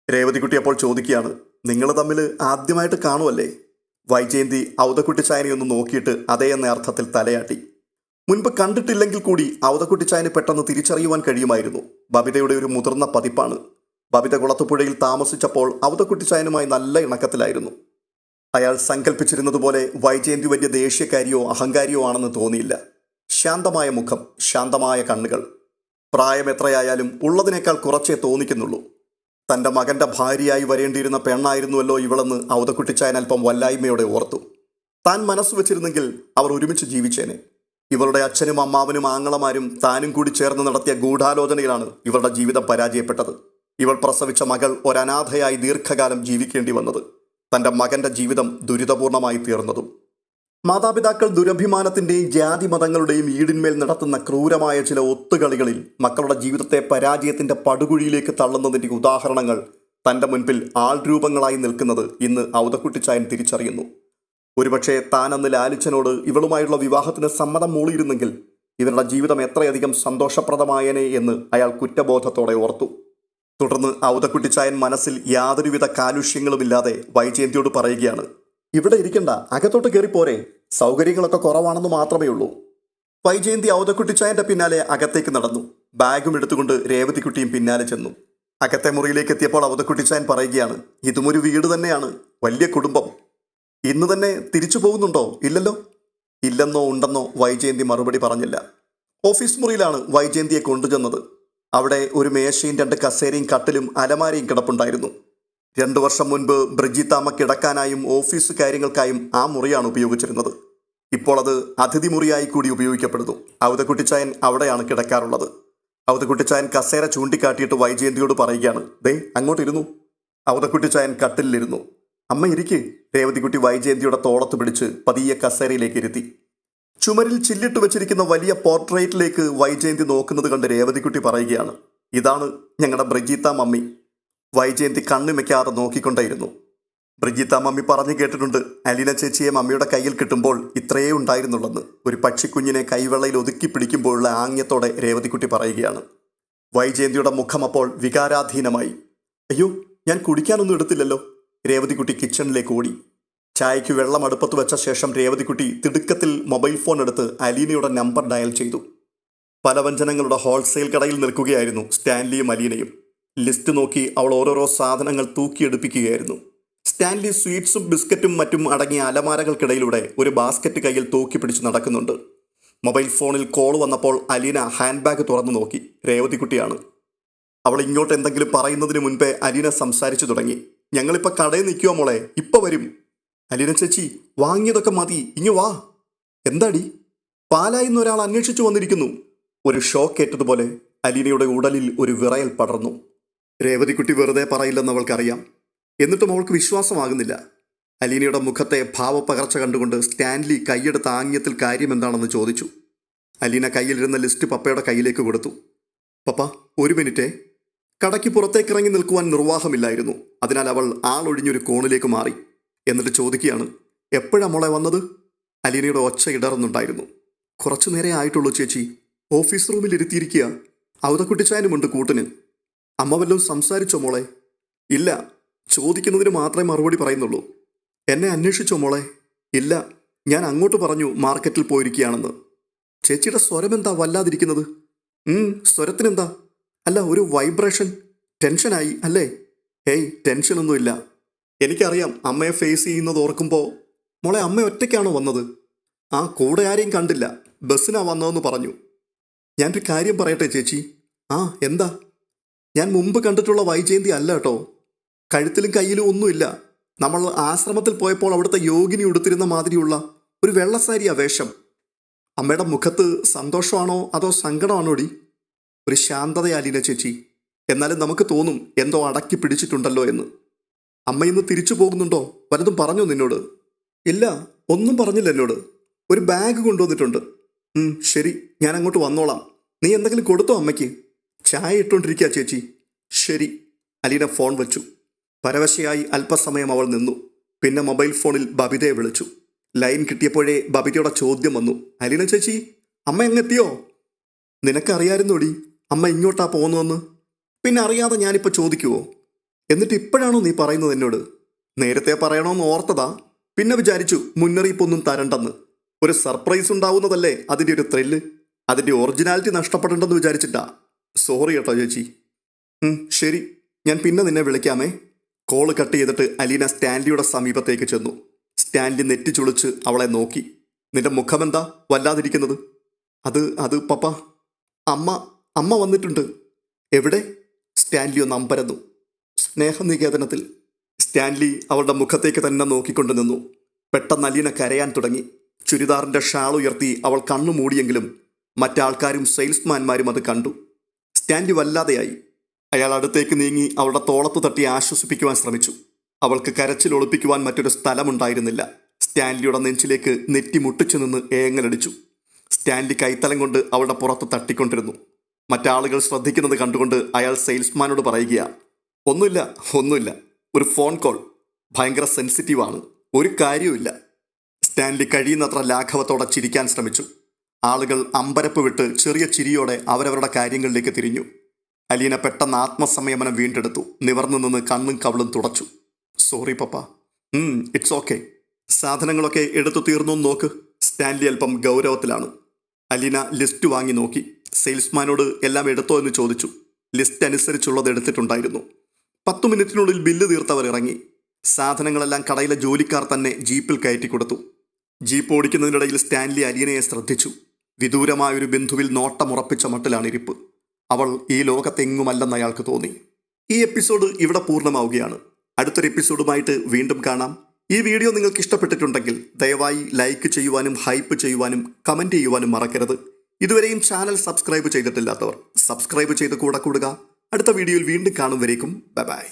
രേവതിക്കുട്ടി അപ്പോൾ ചോദിക്കുകയാണ്, നിങ്ങൾ തമ്മിൽ ആദ്യമായിട്ട് കാണുമല്ലേ? വൈജയന്തി ഔതക്കുട്ടിച്ചായനെ ഒന്ന് നോക്കിയിട്ട് അതേ എന്ന അർത്ഥത്തിൽ തലയാട്ടി. മുൻപ് കണ്ടിട്ടില്ലെങ്കിൽ കൂടി ഔതക്കുട്ടിച്ചായന് പെട്ടെന്ന് തിരിച്ചറിയുവാൻ കഴിയുമായിരുന്നു. ബബിതയുടെ ഒരു മുതിർന്ന പതിപ്പാണ്. ബബിത കുളത്തുപുഴയിൽ താമസിച്ചപ്പോൾ ഔതക്കുട്ടിച്ചായനുമായി നല്ല ഇണക്കത്തിലായിരുന്നു. അയാൾ സങ്കല്പിച്ചിരുന്നതുപോലെ വൈജയന്തി വലിയ ദേഷ്യക്കാരിയോ അഹങ്കാരിയോ ആണെന്ന് തോന്നിയില്ല. ശാന്തമായ മുഖം, ശാന്തമായ കണ്ണുകൾ. പ്രായം എത്രയായാലും ഉള്ളതിനേക്കാൾ കുറച്ചേ തോന്നിക്കുന്നുള്ളൂ. തൻ്റെ മകൻ്റെ ഭാര്യയായി വരേണ്ടിയിരുന്ന പെണ്ണായിരുന്നുവല്ലോ ഇവളെന്ന് ഔതക്കുട്ടിച്ചായൻ അല്പം വല്ലായ്മയോടെ ഓർത്തു. താൻ മനസ്സ് വെച്ചിരുന്നെങ്കിൽ അവർ ഒരുമിച്ച് ജീവിച്ചേനെ. ഇവളുടെ അച്ഛനും അമ്മാവനും ആങ്ങളമാരും താനും കൂടി ചേർന്ന് നടത്തിയ ഗൂഢാലോചനയിലാണ് ഇവരുടെ ജീവിതം പരാജയപ്പെട്ടത്. ഇവൾ പ്രസവിച്ച മകൾ ഒരനാഥയായി ദീർഘകാലം ജീവിക്കേണ്ടി വന്നത്. തൻ്റെ മകൻ്റെ ജീവിതം ദുരിതപൂർണമായി തീർന്നതും. മാതാപിതാക്കൾ ദുരഭിമാനത്തിൻ്റെയും ജാതി മതങ്ങളുടെയും ഈടിന്മേൽ നടത്തുന്ന ക്രൂരമായ ചില ഒത്തുകളികളിൽ മക്കളുടെ ജീവിതത്തെ പരാജയത്തിൻ്റെ പടുകുഴിയിലേക്ക് തള്ളുന്നതിൻ്റെ ഉദാഹരണങ്ങൾ തൻ്റെ മുൻപിൽ ആൾരൂപങ്ങളായി നിൽക്കുന്നത് ഇന്ന് ഔതക്കുട്ടിച്ചായൻ തിരിച്ചറിയുന്നു. ഒരുപക്ഷെ താൻ അന്ന് ലാലിച്ചനോട് ഇവളുമായുള്ള വിവാഹത്തിന് സമ്മതം മൂളിയിരുന്നെങ്കിൽ ഇവരുടെ ജീവിതം എത്രയധികം സന്തോഷപ്രദമായേനെ എന്ന് അയാൾ കുറ്റബോധത്തോടെ ഓർത്തു. തുടർന്ന് ഔതക്കുട്ടിച്ചായൻ മനസ്സിൽ യാതൊരുവിധ കാലുഷ്യങ്ങളുമില്ലാതെ വൈജയന്തിയോട് പറയുകയാണ്, ഇവിടെ ഇരിക്കണ്ട, അകത്തോട്ട് കയറിപ്പോരെ, സൗകര്യങ്ങളൊക്കെ കുറവാണെന്ന് മാത്രമേ ഉള്ളൂ. വൈജയന്തി ഔതക്കുട്ടിച്ചായൻ്റെ പിന്നാലെ അകത്തേക്ക് നടന്നു. ബാഗും എടുത്തുകൊണ്ട് രേവതിക്കുട്ടിയും പിന്നാലെ ചെന്നു. അകത്തെ മുറിയിലേക്ക് എത്തിയപ്പോൾ ഔതക്കുട്ടിച്ചായൻ പറയുകയാണ്, ഇതും ഒരു വീട് തന്നെയാണ്, വലിയ കുടുംബം. ഇന്ന് തന്നെ തിരിച്ചു പോകുന്നുണ്ടോ? ഇല്ലല്ലോ. ഇല്ലെന്നോ ഉണ്ടെന്നോ വൈജയന്തി മറുപടി പറഞ്ഞില്ല. ഓഫീസ് മുറിയിലാണ് വൈജയന്തിയെ കൊണ്ടുചെന്നത്. അവിടെ ഒരു മേശയും 2 കസേരയും കട്ടിലും അലമാരയും കിടപ്പുണ്ടായിരുന്നു. 2 വർഷം മുൻപ് ബ്രിജിത്താമ്മ കിടക്കാനായും ഓഫീസ് കാര്യങ്ങൾക്കായും ആ മുറിയാണ് ഉപയോഗിച്ചിരുന്നത്. ഇപ്പോൾ അത് അതിഥി മുറിയായി കൂടി ഉപയോഗിക്കപ്പെടുന്നു. ഔതക്കുട്ടിച്ചായൻ അവിടെയാണ് കിടക്കാറുള്ളത്. ഔതക്കുട്ടിച്ചായൻ കസേര ചൂണ്ടിക്കാട്ടിയിട്ട് വൈജയന്തിയോട് പറയുകയാണ്, ദേ അങ്ങോട്ടിരുന്നു. ഔതക്കുട്ടിച്ചായൻ കട്ടിലിരുന്നു. അമ്മ ഇരിക്ക്. രേവതിക്കുട്ടി വൈജയന്തിയുടെ തോളത്ത് പിടിച്ച് പതിയെ കസേരയിലേക്ക് ഇരുത്തി. ചുമരിൽ ചില്ലിട്ട് വെച്ചിരിക്കുന്ന വലിയ പോർട്രേറ്റിലേക്ക് വൈജയന്തി നോക്കുന്നത് കണ്ട് രേവതിക്കുട്ടി പറയുകയാണ്, ഇതാണ് ഞങ്ങളുടെ ബ്രിജിത്ത മമ്മി. വൈജയന്തി കണ്ണുമയ്ക്കാതെ നോക്കിക്കൊണ്ടേയിരുന്നു. ബ്രിജിത്ത മമ്മി പറഞ്ഞു കേട്ടിട്ടുണ്ട്, അലീന ചേച്ചിയെ മമ്മിയുടെ കയ്യിൽ കിട്ടുമ്പോൾ ഇത്രയേ ഉണ്ടായിരുന്നുള്ളെന്ന്. ഒരു പക്ഷിക്കുഞ്ഞിനെ കൈവെള്ളയിൽ ഒതുക്കി പിടിക്കുമ്പോഴുള്ള ആംഗ്യത്തോടെ രേവതിക്കുട്ടി പറയുകയാണ്. വൈജയന്തിയുടെ മുഖം അപ്പോൾ വികാരാധീനമായി. അയ്യോ, ഞാൻ കുടിക്കാനൊന്നും എടുത്തില്ലല്ലോ. രേവതിക്കുട്ടി കിച്ചണിലേക്ക് ഓടി. ചായയ്ക്ക് വെള്ളം അടുപ്പത്ത് വെച്ച ശേഷം രേവതിക്കുട്ടി തിടുക്കത്തിൽ മൊബൈൽ ഫോൺ എടുത്ത് അലീനയുടെ നമ്പർ ഡയൽ ചെയ്തു. പലവ്യഞ്ജനങ്ങളുടെ ഹോൾസെയിൽ കടയിൽ നിൽക്കുകയായിരുന്നു സ്റ്റാൻലിയും അലീനയും. ലിസ്റ്റ് നോക്കി അവൾ ഓരോരോ സാധനങ്ങൾ തൂക്കിയെടുപ്പിക്കുകയായിരുന്നു. സ്റ്റാൻലി സ്വീറ്റ്സും ബിസ്ക്കറ്റും മറ്റും അടങ്ങിയ അലമാരകൾക്കിടയിലൂടെ ഒരു ബാസ്ക്കറ്റ് കയ്യിൽ തൂക്കി പിടിച്ച് നടക്കുന്നുണ്ട്. മൊബൈൽ ഫോണിൽ കോൾ വന്നപ്പോൾ അലീന ഹാൻഡ് ബാഗ് തുറന്നു നോക്കി. രേവതിക്കുട്ടിയാണ്. അവൾ ഇങ്ങോട്ട് എന്തെങ്കിലും പറയുന്നതിന് മുൻപേ അലീന സംസാരിച്ചു തുടങ്ങി. ഞങ്ങളിപ്പോൾ കടയിൽ നിൽക്കുമോ മോളെ, ഇപ്പം വരും. അലീന ചേച്ചി, വാങ്ങിയതൊക്കെ മതി, ഇങ്ങ് വാ. എന്താടി? പാലായിന്ന് ഒരാൾ അന്വേഷിച്ചു വന്നിരിക്കുന്നു. ഒരു ഷോക്ക് ഏറ്റതുപോലെ അലീനയുടെ ഉടലിൽ ഒരു വിറയൽ പടർന്നു. രേവതിക്കുട്ടി വെറുതെ പറയില്ലെന്ന് അവൾക്കറിയാം. എന്നിട്ടും അവൾക്ക് വിശ്വാസമാകുന്നില്ല. അലീനയുടെ മുഖത്തെ ഭാവപ്പകർച്ച കണ്ടുകൊണ്ട് സ്റ്റാൻലി കൈയെടുത്ത ആംഗ്യത്തിൽ കാര്യമെന്താണെന്ന് ചോദിച്ചു. അലീന കയ്യിലിരുന്ന ലിസ്റ്റ് പപ്പയുടെ കയ്യിലേക്ക് കൊടുത്തു. പപ്പ, 1 മിനിറ്റേ. കടയ്ക്ക് പുറത്തേക്കിറങ്ങി നിൽക്കുവാൻ നിർവാഹമില്ലായിരുന്നു. അതിനാൽ അവൾ ആളൊഴിഞ്ഞൊരു കോണിലേക്ക് മാറി. എന്നിട്ട് ചോദിക്കുകയാണ്, എപ്പോഴാ മോളെ വന്നത്? അലീനയുടെ ഒച്ച ഇടറുന്നുണ്ടായിരുന്നു. കുറച്ചു നേരെ ആയിട്ടുള്ളൂ ചേച്ചി. ഓഫീസ് റൂമിൽ ഇരുത്തിയിരിക്കുക. ഔതക്കുട്ടിച്ചായനുമുണ്ട് കൂട്ടിന്. അമ്മ വല്ലതും സംസാരിച്ചോ മോളെ? ഇല്ല, ചോദിക്കുന്നതിന് മാത്രമേ മറുപടി പറയുന്നുള്ളൂ. എന്നെ അന്വേഷിച്ചോ മോളെ? ഇല്ല, ഞാൻ അങ്ങോട്ട് പറഞ്ഞു മാർക്കറ്റിൽ പോയിരിക്കുകയാണെന്ന്. ചേച്ചിയുടെ സ്വരമെന്താ വല്ലാതിരിക്കുന്നത്? സ്വരത്തിനെന്താ? അല്ല, ഒരു വൈബ്രേഷൻ. ടെൻഷനായി അല്ലേ? ഏയ്, ടെൻഷനൊന്നുമില്ല. എനിക്കറിയാം അമ്മയെ ഫേസ് ചെയ്യുന്നത് ഓർക്കുമ്പോൾ. മോളെ, അമ്മ ഒറ്റയ്ക്കാണോ വന്നത്? ആ, കൂടെ ആരെയും കണ്ടില്ല, ബസ്സിനാ വന്നതെന്ന് പറഞ്ഞു. ഞാനൊരു കാര്യം പറയട്ടെ ചേച്ചി. ആ, എന്താ? ഞാൻ മുമ്പ് കണ്ടിട്ടുള്ള വൈജയന്തി അല്ല കേട്ടോ. കഴുത്തിലും കയ്യിലും ഒന്നുമില്ല. നമ്മൾ ആശ്രമത്തിൽ പോയപ്പോൾ അവിടുത്തെ യോഗിനി ഉടുത്തിരുന്ന മാതിരിയുള്ള ഒരു വെള്ളസാരിയാ വേഷം. അമ്മയുടെ മുഖത്ത് സന്തോഷമാണോ അതോ സങ്കടമാണോടി? ഒരു ശാന്തതയാ അലീന ചേച്ചി. എന്നാലും നമുക്ക് തോന്നും എന്തോ അടക്കി പിടിച്ചിട്ടുണ്ടല്ലോ എന്ന്. അമ്മ ഇന്ന് തിരിച്ചു പോകുന്നുണ്ടോ? വല്ലതും പറഞ്ഞോ നിന്നോട്? ഇല്ല, ഒന്നും പറഞ്ഞില്ല എന്നോട്. ഒരു ബാഗ് കൊണ്ടുവന്നിട്ടുണ്ട്. ശരി, ഞാൻ അങ്ങോട്ട് വന്നോളാം. നീ എന്തെങ്കിലും കൊടുത്തോ അമ്മയ്ക്ക്? ചായ ഇട്ടുകൊണ്ടിരിക്കുക ചേച്ചി. ശരി. അലീന ഫോൺ വെച്ചു. പരവശയായി അല്പസമയം അവൾ നിന്നു. പിന്നെ മൊബൈൽ ഫോണിൽ ബബിതയെ വിളിച്ചു. ലൈൻ കിട്ടിയപ്പോഴേ ബബിതയുടെ ചോദ്യം വന്നു. അലീന ചേച്ചി, അമ്മ എങ്ങെത്തിയോ? നിനക്കറിയായിരുന്നോടി അമ്മ ഇങ്ങോട്ടാ പോകുന്നതെന്ന്? പിന്നെ അറിയാതെ ഞാനിപ്പോൾ ചോദിക്കുവോ? എന്നിട്ട് ഇപ്പോഴാണോ നീ പറയുന്നത് എന്നോട്? നേരത്തെ പറയണമെന്ന് ഓർത്തതാ, പിന്നെ വിചാരിച്ചു മുന്നറിയിപ്പൊന്നും തരണ്ടെന്ന്. ഒരു സർപ്രൈസ് ഉണ്ടാവുന്നതല്ലേ അതിൻ്റെ ഒരു ത്രില്ല്. അതിൻ്റെ ഒറിജിനാലിറ്റി നഷ്ടപ്പെടേണ്ടെന്ന് വിചാരിച്ചിട്ടാ. സോറി കേട്ടോ ചേച്ചി. ശരി, ഞാൻ പിന്നെ നിന്നെ വിളിക്കാമേ. കോള് കട്ട് ചെയ്തിട്ട് അലീന സ്റ്റാൻലിയുടെ സമീപത്തേക്ക് ചെന്നു. സ്റ്റാൻലി നെറ്റി ചുളിച്ച് അവളെ നോക്കി. നിന്റെ മുഖമെന്താ വല്ലാതിരിക്കുന്നത്? അത് പപ്പ, അമ്മ വന്നിട്ടുണ്ട്. എവിടെ? സ്റ്റാൻലി ഒന്ന് അമ്പരന്നു. സ്നേഹനികേതനത്തിൽ. സ്റ്റാൻലി അവളുടെ മുഖത്തേക്ക് തന്നെ നോക്കിക്കൊണ്ട് നിന്നു. പെട്ടെന്ന് അലീന കരയാൻ തുടങ്ങി. ചുരിദാറിൻ്റെ ഷാൾ ഉയർത്തി അവൾ കണ്ണു മൂടിയെങ്കിലും മറ്റാൾക്കാരും സെയിൽസ്മാൻമാരും അത് കണ്ടു. സ്റ്റാൻലി വല്ലാതെയായി. അയാൾ അടുത്തേക്ക് നീങ്ങി അവളുടെ തോളത്ത് തട്ടി ആശ്വസിപ്പിക്കുവാൻ ശ്രമിച്ചു. അവൾക്ക് കരച്ചിൽ ഒളിപ്പിക്കുവാൻ മറ്റൊരു സ്ഥലമുണ്ടായിരുന്നില്ല. സ്റ്റാൻലിയുടെ നെഞ്ചിലേക്ക് നെറ്റി മുട്ടിച്ചു നിന്ന് ഏങ്ങലടിച്ചു. സ്റ്റാൻലി കൈത്തലം കൊണ്ട് അവളുടെ പുറത്ത് തട്ടിക്കൊണ്ടിരുന്നു. മറ്റാളുകൾ ശ്രദ്ധിക്കുന്നത് കണ്ടുകൊണ്ട് അയാൾ സെയിൽസ്മാനോട് പറയുകയാ, ഒന്നുമില്ല, ഒരു ഫോൺ കോൾ. ഭയങ്കര സെൻസിറ്റീവാണ്, ഒരു കാര്യവുമില്ല. സ്റ്റാൻലി കഴിയുന്നത്ര ലാഘവത്തോടെ ചിരിക്കാൻ ശ്രമിച്ചു. ആളുകൾ അമ്പരപ്പ് വിട്ട് ചെറിയ ചിരിയോടെ അവരവരുടെ കാര്യങ്ങളിലേക്ക് തിരിഞ്ഞു. അലീന പെട്ടെന്ന് ആത്മസംയമനം വീണ്ടെടുത്തു. നിവർന്നു നിന്ന് കണ്ണും കവിളും തുടച്ചു. Sorry papa. It's okay. സാധനങ്ങളൊക്കെ എടുത്തു തീർന്നു നോക്ക്. സ്റ്റാൻലി അല്പം ഗൗരവത്തിലാണ്. അലീന ലിസ്റ്റ് വാങ്ങി നോക്കി. സെയിൽസ്മാനോട് എല്ലാം എടുത്തോ എന്ന് ചോദിച്ചു. ലിസ്റ്റ് അനുസരിച്ചുള്ളത് എടുത്തിട്ടുണ്ടായിരുന്നു. 10 മിനിറ്റിനുള്ളിൽ ബില്ല് തീർത്തവർ ഇറങ്ങി. സാധനങ്ങളെല്ലാം കടയിലെ ജോലിക്കാർ തന്നെ ജീപ്പിൽ കയറ്റി കൊടുത്തു. ജീപ്പ് ഓടിക്കുന്നതിനിടയിൽ സ്റ്റാൻലി അലീനയെ ശ്രദ്ധിച്ചു. വിദൂരമായൊരു ബന്ധുവിൽ നോട്ടമുറപ്പിച്ച മട്ടിലാണ് ഇരിപ്പ്. അവൾ ഈ ലോകത്തെങ്ങുമല്ലെന്ന് അയാൾക്ക് തോന്നി. ഈ എപ്പിസോഡ് ഇവിടെ പൂർണ്ണമാവുകയാണ്. അടുത്തൊരു എപ്പിസോഡുമായിട്ട് വീണ്ടും കാണാം. ഈ വീഡിയോ നിങ്ങൾക്ക് ഇഷ്ടപ്പെട്ടിട്ടുണ്ടെങ്കിൽ ദയവായി ലൈക്ക് ചെയ്യുവാനും ഹൈപ്പ് ചെയ്യുവാനും കമൻറ്റ് ചെയ്യുവാനും മറക്കരുത്. ഇതുവരെയും ചാനൽ സബ്സ്ക്രൈബ് ചെയ്തിട്ടില്ലാത്തവർ സബ്സ്ക്രൈബ് ചെയ്ത് കൂടെ കൂടുക. അടുത്ത വീഡിയോയിൽ വീണ്ടും കാണും വരേക്കും ബൈ.